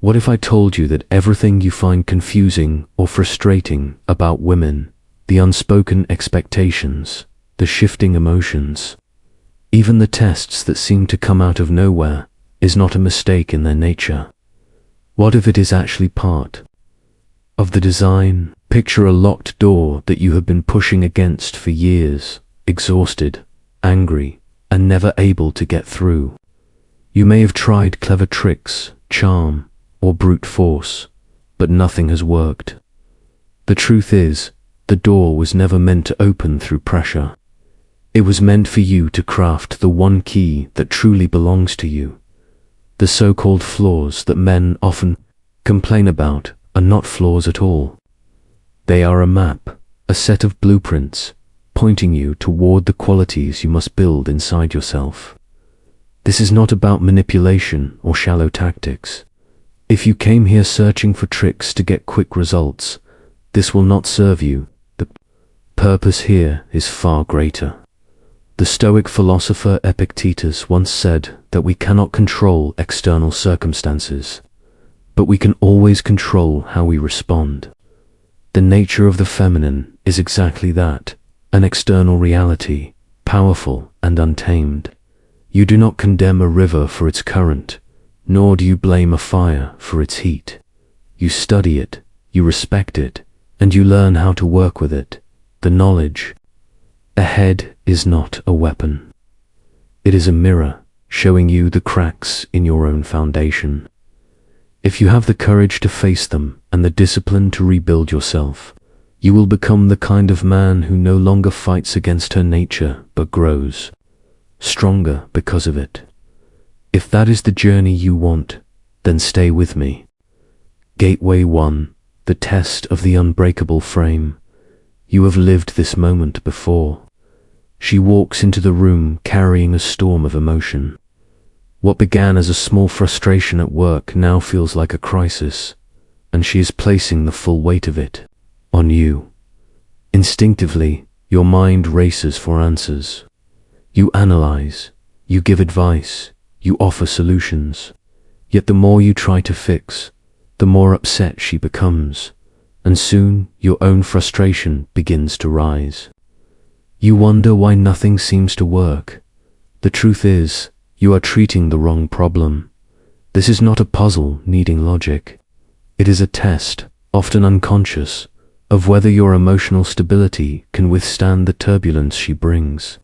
What if I told you that everything you find confusing or frustrating about women, the unspoken expectations, the shifting emotions, even the tests that seem to come out of nowhere, is not a mistake in their nature? What if it is actually part of the design? Picture a locked door that you have been pushing against for years, exhausted, angry, and never able to get through. You may have tried clever tricks, charm, or brute force, but nothing has worked. The truth is, the door was never meant to open through pressure. It was meant for you to craft the one key that truly belongs to you. The so-called flaws that men often complain about are not flaws at all. They are a map, a set of blueprints, pointing you toward the qualities you must build inside yourself. This is not about manipulation or shallow tactics. If you came here searching for tricks to get quick results, this will not serve you. The purpose here is far greater. The Stoic philosopher Epictetus once said that we cannot control external circumstances, but we can always control how we respond. The nature of the feminine is exactly that, an external reality, powerful and untamed. You do not condemn a river for its current, nor do you blame a fire for its heat. You study it, you respect it, and you learn how to work with it. The knowledge ahead is not a weapon. It is a mirror showing you the cracks in your own foundation. If you have the courage to face them and the discipline to rebuild yourself, you will become the kind of man who no longer fights against her nature but grows stronger because of it. If that is the journey you want, then stay with me. Gateway 1, the test of the unbreakable frame. You have lived this moment before. She walks into the room carrying a storm of emotion. What began as a small frustration at work now feels like a crisis, and she is placing the full weight of it on you. Instinctively, your mind races for answers. You analyze, you give advice, you offer solutions. Yet the more you try to fix, the more upset she becomes, and soon your own frustration begins to rise. You wonder why nothing seems to work. The truth is, you are treating the wrong problem. This is not a puzzle needing logic. It is a test, often unconscious, of whether your emotional stability can withstand the turbulence she brings.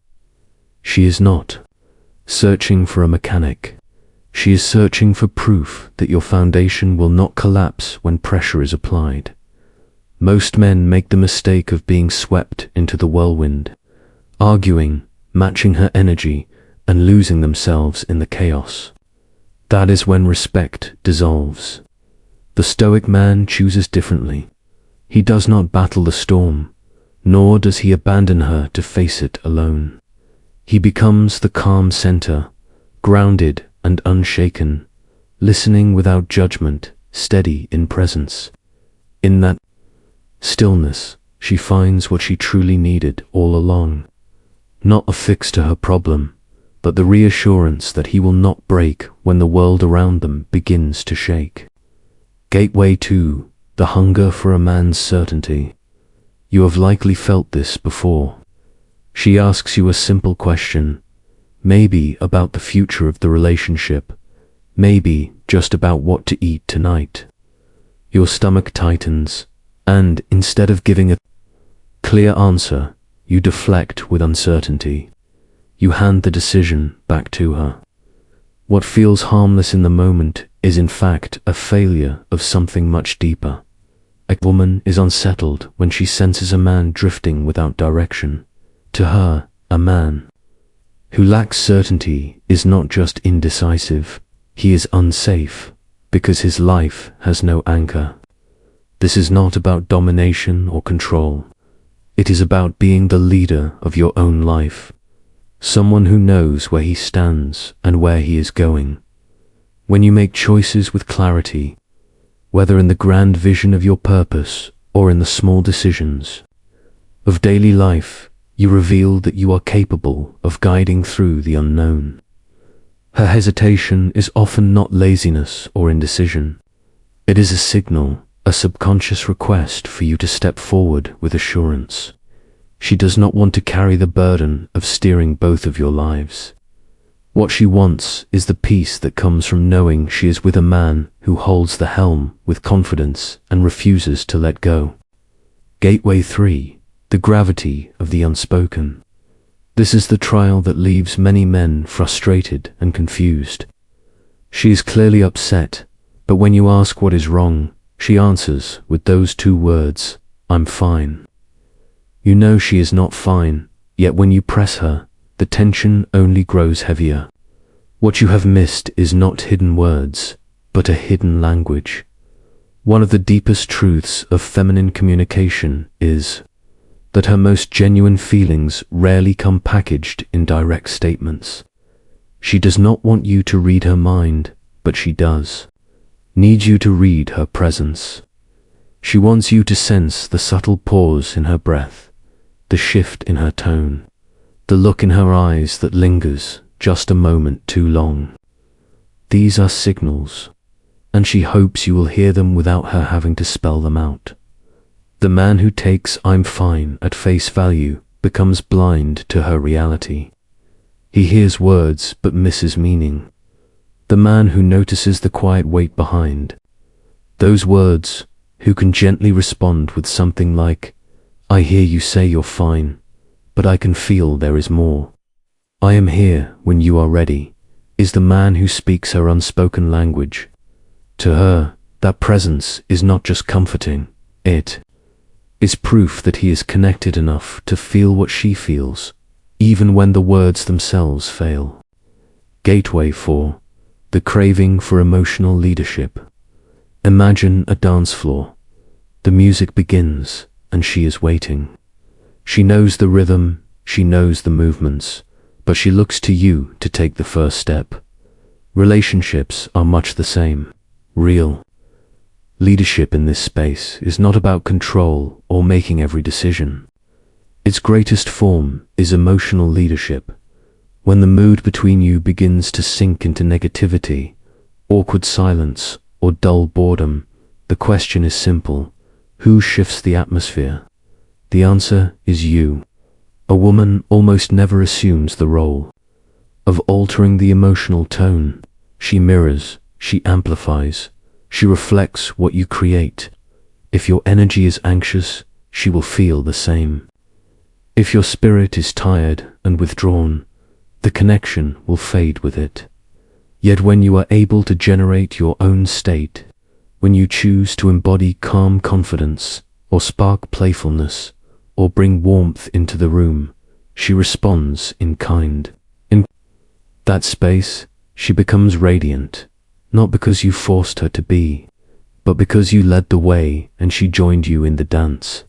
She is not searching for a mechanic. She is searching for proof that your foundation will not collapse when pressure is applied. Most men make the mistake of being swept into the whirlwind, arguing, matching her energy, and losing themselves in the chaos. That is when respect dissolves. The Stoic man chooses differently. He does not battle the storm, nor does he abandon her to face it alone. He becomes the calm center, grounded and unshaken, listening without judgment, steady in presence. In that stillness, she finds what she truly needed all along. Not a fix to her problem, but the reassurance that he will not break when the world around them begins to shake. Gateway 2, the hunger for a man's certainty. You have likely felt this before. She asks you a simple question, maybe about the future of the relationship, maybe just about what to eat tonight. Your stomach tightens, and instead of giving a clear answer, you deflect with uncertainty. You hand the decision back to her. What feels harmless in the moment is in fact a failure of something much deeper. A woman is unsettled when she senses a man drifting without direction. To her, a man who lacks certainty is not just indecisive, he is unsafe, because his life has no anchor. This is not about domination or control. It is about being the leader of your own life, someone who knows where he stands and where he is going. When you make choices with clarity, whether in the grand vision of your purpose or in the small decisions of daily life, you reveal that you are capable of guiding through the unknown. Her hesitation is often not laziness or indecision. It is a signal, a subconscious request for you to step forward with assurance. She does not want to carry the burden of steering both of your lives. What she wants is the peace that comes from knowing she is with a man who holds the helm with confidence and refuses to let go. Gateway 3. The gravity of the unspoken. This is the trial that leaves many men frustrated and confused. She is clearly upset, but when you ask what is wrong, she answers with those two words, "I'm fine." You know she is not fine, yet when you press her, the tension only grows heavier. What you have missed is not hidden words, but a hidden language. One of the deepest truths of feminine communication is that her most genuine feelings rarely come packaged in direct statements. She does not want you to read her mind, but she does. Needs you to read her presence. She wants you to sense the subtle pause in her breath, the shift in her tone, the look in her eyes that lingers just a moment too long. These are signals, and she hopes you will hear them without her having to spell them out. The man who takes "I'm fine" at face value becomes blind to her reality. He hears words but misses meaning. The man who notices the quiet weight behind those words, who can gently respond with something like, "I hear you say you're fine, but I can feel there is more. I am here when you are ready," is the man who speaks her unspoken language. To her, that presence is not just comforting, it is proof that he is connected enough to feel what she feels, even when the words themselves fail. Gateway 4. The craving for emotional leadership. Imagine a dance floor. The music begins, and she is waiting. She knows the rhythm, she knows the movements, but she looks to you to take the first step. Relationships are much the same. Real leadership in this space is not about control or making every decision. Its greatest form is emotional leadership. When the mood between you begins to sink into negativity, awkward silence, or dull boredom, the question is simple: who shifts the atmosphere? The answer is you. A woman almost never assumes the role of altering the emotional tone. She mirrors, she amplifies, she reflects what you create. If your energy is anxious, she will feel the same. If your spirit is tired and withdrawn, the connection will fade with it. Yet when you are able to generate your own state, when you choose to embody calm confidence, or spark playfulness, or bring warmth into the room, she responds in kind. In that space, she becomes radiant, not because you forced her to be, but because you led the way and she joined you in the dance.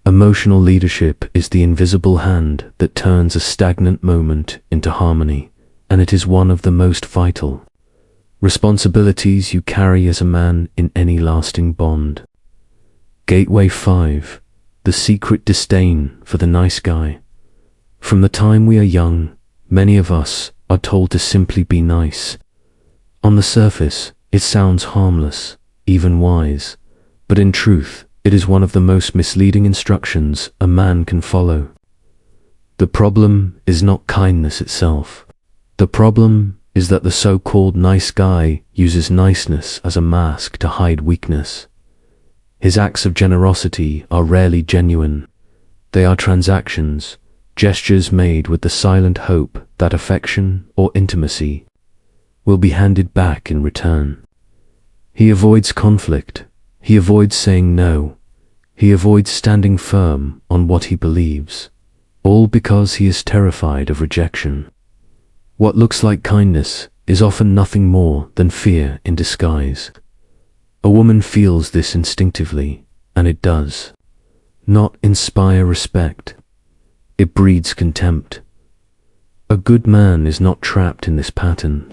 Emotional leadership is the invisible hand that turns a stagnant moment into harmony, and it is one of the most vital responsibilities you carry as a man in any lasting bond. Gateway 5. The secret disdain for the nice guy. From the time we are young, many of us are told to simply be nice. On the surface, it sounds harmless, even wise, but in truth, it is one of the most misleading instructions a man can follow. The problem is not kindness itself. The problem is that the so-called nice guy uses niceness as a mask to hide weakness. His acts of generosity are rarely genuine. They are transactions, gestures made with the silent hope that affection or intimacy will be handed back in return. He avoids conflict. He avoids saying no. He avoids standing firm on what he believes, all because he is terrified of rejection. What looks like kindness is often nothing more than fear in disguise. A woman feels this instinctively, and it does not inspire respect. It breeds contempt. A good man is not trapped in this pattern.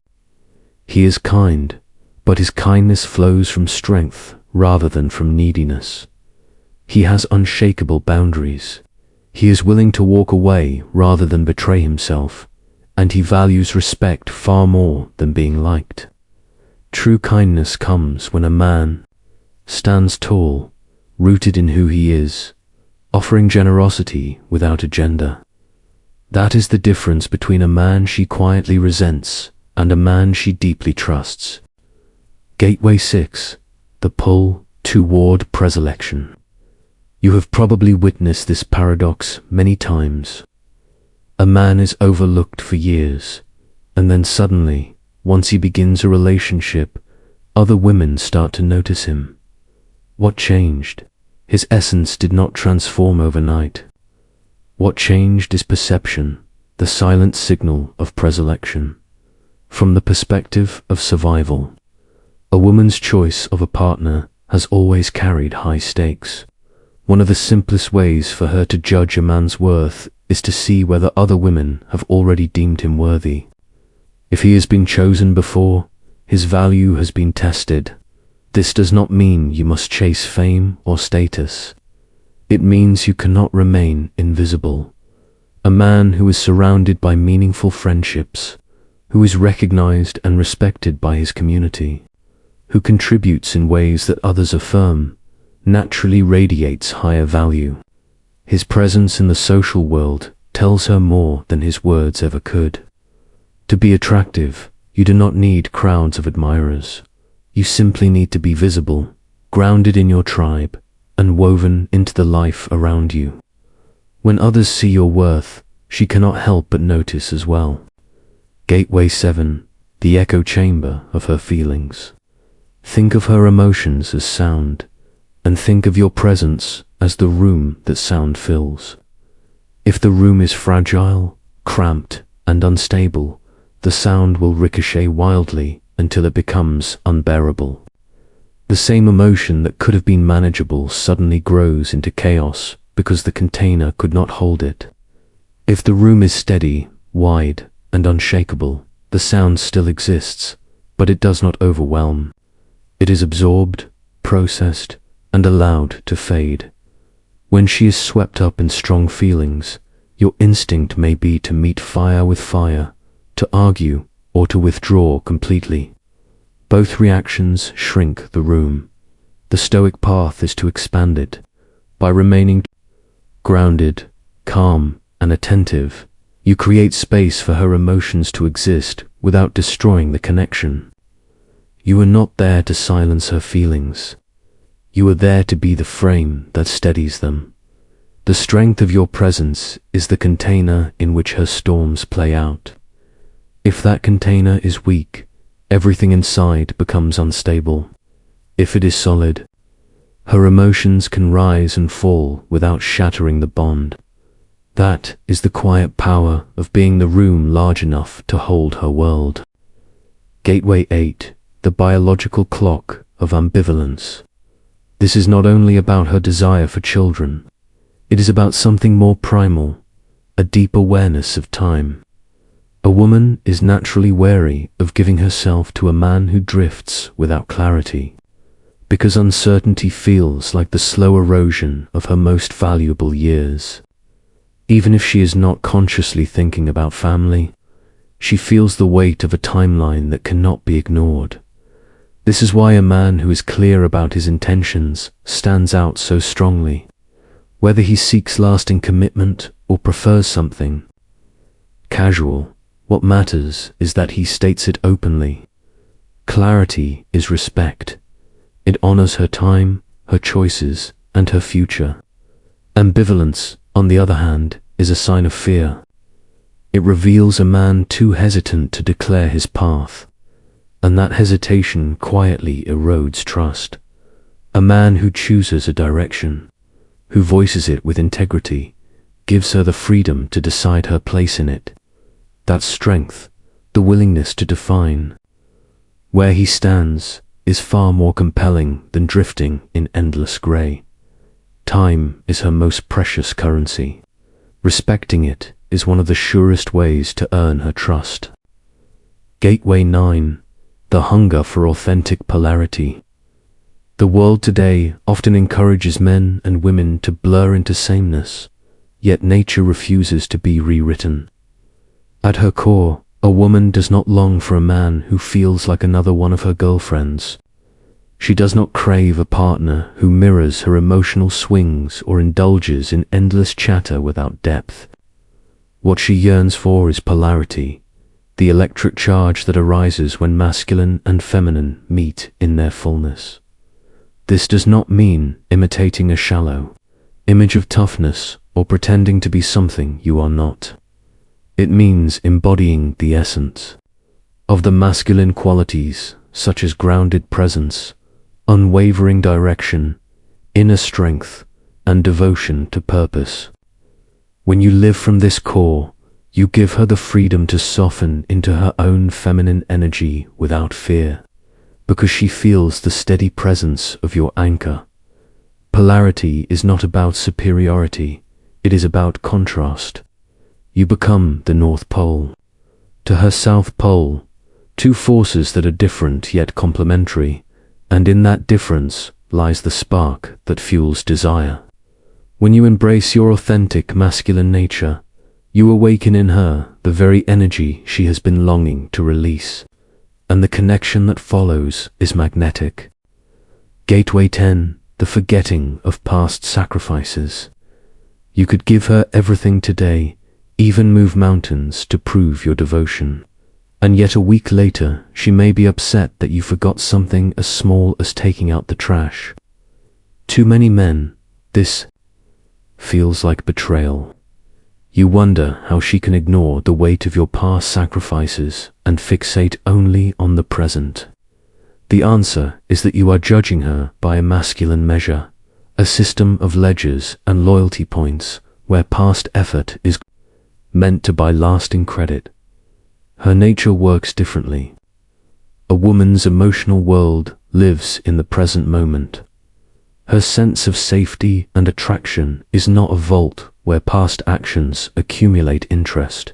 He is kind, but his kindness flows from strength rather than from neediness. He has unshakable boundaries. He is willing to walk away rather than betray himself, and he values respect far more than being liked. True kindness comes when a man stands tall, rooted in who he is, offering generosity without agenda. That is the difference between a man she quietly resents and a man she deeply trusts. Gateway 6. The pull toward preselection. You have probably witnessed this paradox many times. A man is overlooked for years, and then suddenly, once he begins a relationship, other women start to notice him. What changed? His essence did not transform overnight. What changed is perception, the silent signal of preselection. From the perspective of survival, a woman's choice of a partner has always carried high stakes. One of the simplest ways for her to judge a man's worth is to see whether other women have already deemed him worthy. If he has been chosen before, his value has been tested. This does not mean you must chase fame or status. It means you cannot remain invisible. A man who is surrounded by meaningful friendships, who is recognized and respected by his community, who contributes in ways that others affirm, naturally radiates higher value. His presence in the social world tells her more than his words ever could. To be attractive, you do not need crowds of admirers. You simply need to be visible, grounded in your tribe, and woven into the life around you. When others see your worth, she cannot help but notice as well. Gateway 7. The echo chamber of her feelings. Think of her emotions as sound, and think of your presence as the room that sound fills. If the room is fragile, cramped, and unstable, the sound will ricochet wildly until it becomes unbearable. The same emotion that could have been manageable suddenly grows into chaos because the container could not hold it. If the room is steady, wide, and unshakable, the sound still exists, but it does not overwhelm. It is absorbed, processed, and allowed to fade. When she is swept up in strong feelings, your instinct may be to meet fire with fire, to argue, or to withdraw completely. Both reactions shrink the room. The Stoic path is to expand it. By remaining grounded, calm, and attentive, you create space for her emotions to exist without destroying the connection. You are not there to silence her feelings. You are there to be the frame that steadies them. The strength of your presence is the container in which her storms play out. If that container is weak, everything inside becomes unstable. If it is solid, her emotions can rise and fall without shattering the bond. That is the quiet power of being the room large enough to hold her world. Gateway 8. The biological clock of ambivalence. This is not only about her desire for children. It is about something more primal, a deep awareness of time. A woman is naturally wary of giving herself to a man who drifts without clarity, because uncertainty feels like the slow erosion of her most valuable years. Even if she is not consciously thinking about family, she feels the weight of a timeline that cannot be ignored. This is why a man who is clear about his intentions stands out so strongly, whether he seeks lasting commitment or prefers something casual. What matters is that he states it openly. Clarity is respect. It honors her time, her choices, and her future. Ambivalence, on the other hand, is a sign of fear. It reveals a man too hesitant to declare his path, and that hesitation quietly erodes trust. A man who chooses a direction, who voices it with integrity, gives her the freedom to decide her place in it. That strength, the willingness to define where he stands, is far more compelling than drifting in endless grey. Time is her most precious currency. Respecting it is one of the surest ways to earn her trust. Gateway 9. The hunger for authentic polarity. The world today often encourages men and women to blur into sameness, yet nature refuses to be rewritten. At her core, a woman does not long for a man who feels like another one of her girlfriends. She does not crave a partner who mirrors her emotional swings or indulges in endless chatter without depth. What she yearns for is polarity, the electric charge that arises when masculine and feminine meet in their fullness. This does not mean imitating a shallow image of toughness or pretending to be something you are not. It means embodying the essence of the masculine qualities, such as grounded presence, unwavering direction, inner strength, and devotion to purpose. When you live from this core, you give her the freedom to soften into her own feminine energy without fear, because she feels the steady presence of your anchor. Polarity is not about superiority, it is about contrast. You become the North Pole to her South Pole, two forces that are different yet complementary, and in that difference lies the spark that fuels desire. When you embrace your authentic masculine nature, you awaken in her the very energy she has been longing to release, and the connection that follows is magnetic. Gateway 10. The forgetting of past sacrifices. You could give her everything today, even move mountains to prove your devotion, and yet a week later she may be upset that you forgot something as small as taking out the trash. Too many men, this feels like betrayal. You wonder how she can ignore the weight of your past sacrifices and fixate only on the present. The answer is that you are judging her by a masculine measure, a system of ledgers and loyalty points where past effort is meant to buy lasting credit. Her nature works differently. A woman's emotional world lives in the present moment. Her sense of safety and attraction is not a vault where past actions accumulate interest.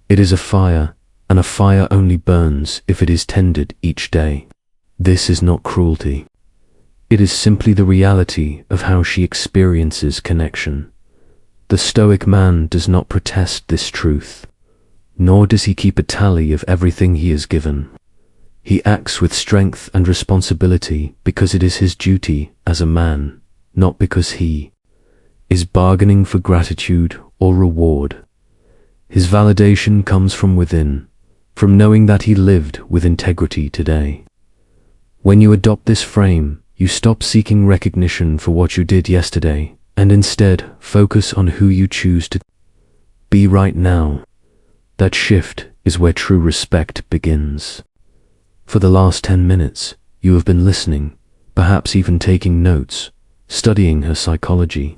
It is a fire, and a fire only burns if it is tended each day. This is not cruelty. It is simply the reality of how she experiences connection. The Stoic man does not protest this truth, nor does he keep a tally of everything he is given. He acts with strength and responsibility because it is his duty as a man, not because he is bargaining for gratitude or reward. His validation comes from within, from knowing that he lived with integrity today. When you adopt this frame, you stop seeking recognition for what you did yesterday and instead focus on who you choose to be right now. That shift is where true respect begins. For the last 10 minutes, you have been listening, perhaps even taking notes, studying her psychology,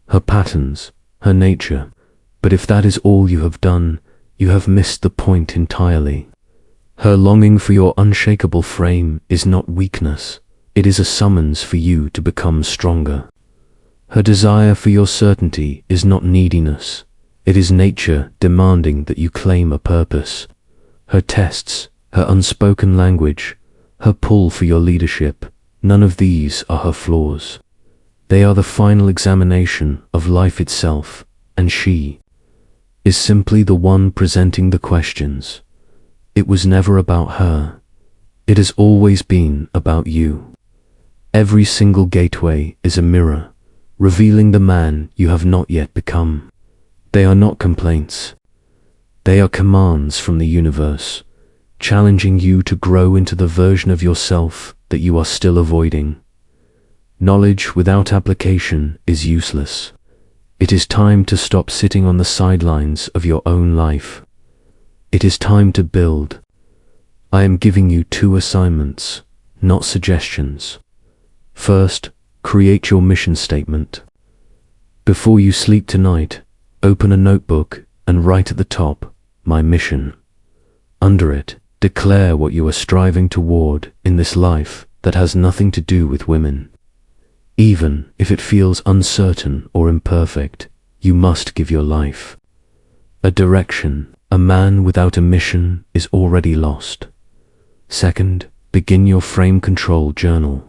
her patterns, her nature. But if that is all you have done, you have missed the point entirely. Her longing for your unshakable frame is not weakness, it is a summons for you to become stronger. Her desire for your certainty is not neediness, it is nature demanding that you claim a purpose. Her tests, her unspoken language, her pull for your leadership, none of these are her flaws. They are the final examination of life itself, and she is simply the one presenting the questions. It was never about her. It has always been about you. Every single gateway is a mirror, revealing the man you have not yet become. They are not complaints. They are commands from the universe, challenging you to grow into the version of yourself that you are still avoiding. Knowledge without application is useless. It is time to stop sitting on the sidelines of your own life. It is time to build. I am giving you 2 assignments, not suggestions. First, create your mission statement. Before you sleep tonight, open a notebook and write at the top, "My mission." Under it, declare what you are striving toward in this life that has nothing to do with women. Even if it feels uncertain or imperfect, you must give your life a direction. A man without a mission is already lost. Second, begin your frame control journal.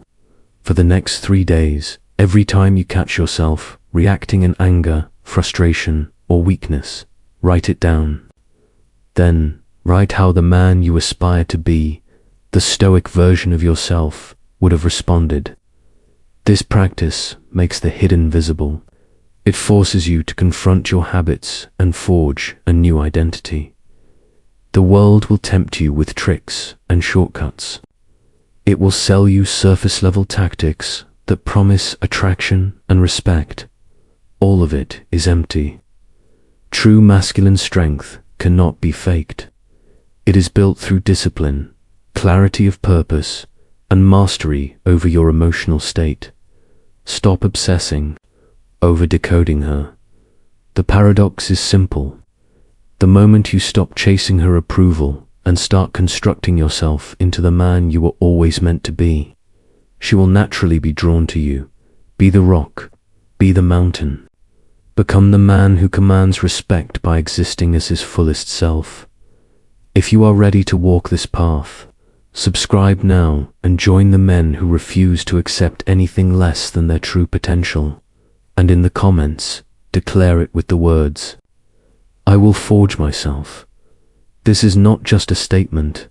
For the next 3 days, every time you catch yourself reacting in anger, frustration, or weakness, write it down. Then, write how the man you aspire to be, the Stoic version of yourself, would have responded. This practice makes the hidden visible. It forces you to confront your habits and forge a new identity. The world will tempt you with tricks and shortcuts. It will sell you surface-level tactics that promise attraction and respect. All of it is empty. True masculine strength cannot be faked. It is built through discipline, clarity of purpose, and mastery over your emotional state. Stop obsessing over decoding her. The paradox is simple. The moment you stop chasing her approval and start constructing yourself into the man you were always meant to be, she will naturally be drawn to you. Be the rock, be the mountain. Become the man who commands respect by existing as his fullest self. If you are ready to walk this path, subscribe now and join the men who refuse to accept anything less than their true potential. And in the comments, declare it with the words, "I will forge myself." This is not just a statement.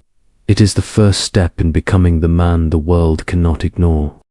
It is the first step in becoming the man the world cannot ignore.